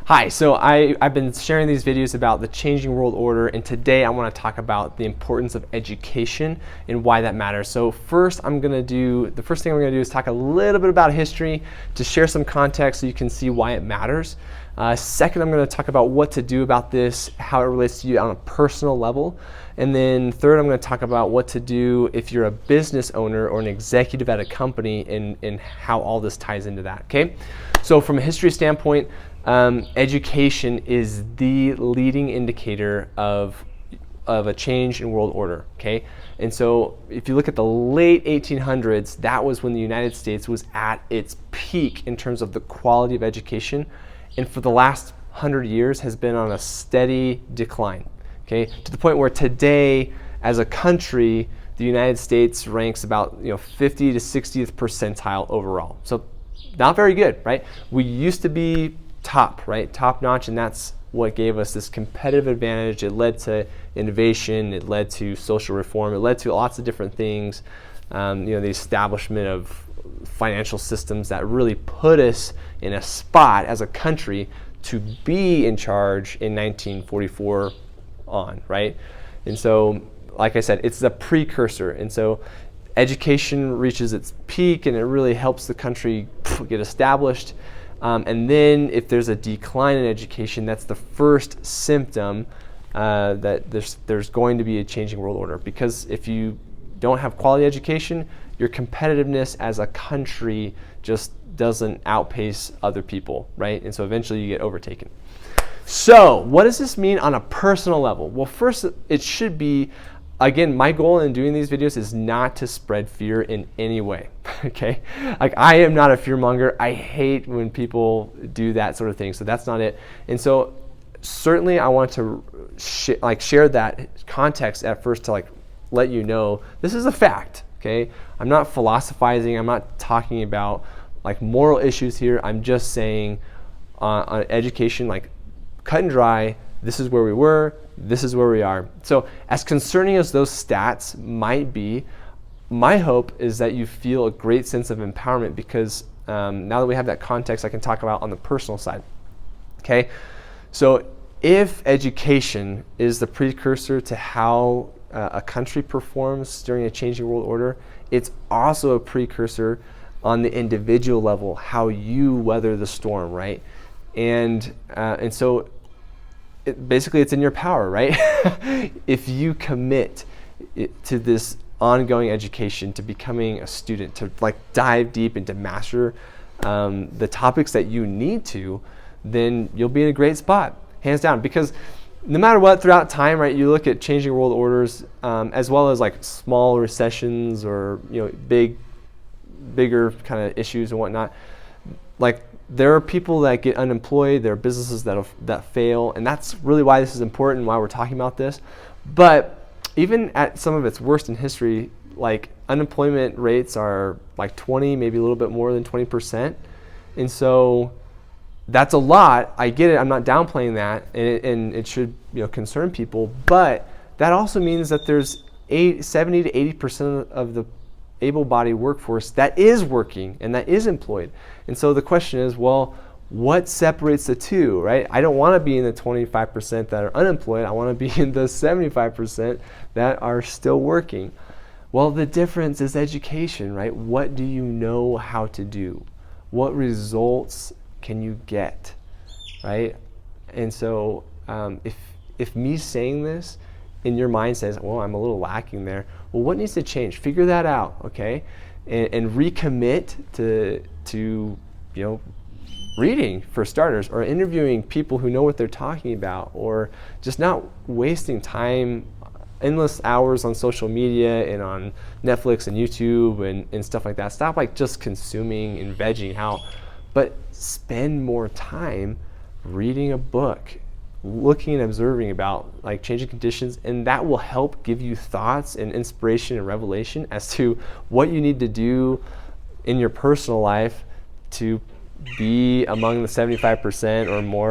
Hi, so I've been sharing these videos about the changing world order, and today I want to talk about the importance of education and why that matters. So the first thing I'm going to do is talk a little bit about history to share some context so you can see why it matters. Second, I'm going to talk about what to do about this, how it relates to you on a personal level. And then third, I'm going to talk about what to do if you're a business owner or an executive at a company and how all this ties into that, okay? So from a history standpoint, education is the leading indicator of a change in world order, okay? And so if you look at the late 1800s, that was when the United States was at its peak in terms of the quality of education, and for the last 100 years has been on a steady decline, okay? To the point where today, as a country, the United States ranks about 50 to 60th percentile overall. So not very good, right? We used to be top notch, and that's what gave us this competitive advantage. It led to innovation, it led to social reform, it led to lots of different things. The establishment of financial systems that really put us in a spot as a country to be in charge in 1944 on, right? And so, like I said, it's the precursor. And so education reaches its peak and it really helps the country get established. And then if there's a decline in education, that's the first symptom that there's going to be a changing world order. Because if you don't have quality education, your competitiveness as a country just doesn't outpace other people, right? And so eventually you get overtaken. So what does this mean on a personal level? Well, first, it should be, again, my goal in doing these videos is not to spread fear in any way, okay? Like, I am not a fear monger. I hate when people do that sort of thing, so that's not it. And so certainly I want to share that context at first to let you know this is a fact, okay? I'm not philosophizing. I'm not talking about moral issues here. I'm just saying on education, cut and dry, this is where we were, this is where we are. So as concerning as those stats might be, my hope is that you feel a great sense of empowerment because now that we have that context, I can talk about on the personal side. Okay, so if education is the precursor to how a country performs during a changing world order, it's also a precursor on the individual level, how you weather the storm, right? And so basically it's in your power, right? If you commit to this ongoing education, to becoming a student, to dive deep and to master the topics that you need to, then you'll be in a great spot, hands down. Because no matter what, throughout time, right, you look at changing world orders as well as small recessions or bigger kind of issues and whatnot. There are people that get unemployed, there are businesses that fail, and that's really why this is important, why we're talking about this. But even at some of its worst in history, unemployment rates are 20, maybe a little bit more than 20%. And so that's a lot. I get it, I'm not downplaying that, and it should concern people, but that also means that there's 70 to 80% of the able-bodied workforce that is working and that is employed. And so the question is, well, what separates the two, right? I don't want to be in the 25% that are unemployed. I want to be in the 75% that are still working. Well, the difference is education, right? What do you know how to do? What results can you get, right? And so if me saying this in your mind says, well, I'm a little lacking there, well, what needs to change? Figure that out, okay? And recommit to reading, for starters, or interviewing people who know what they're talking about, or just not wasting time, endless hours on social media and on Netflix and YouTube and stuff like that. Stop just consuming and vegging out, but spend more time reading a book, looking and observing about changing conditions, and that will help give you thoughts and inspiration and revelation as to what you need to do in your personal life to be among the 75% or more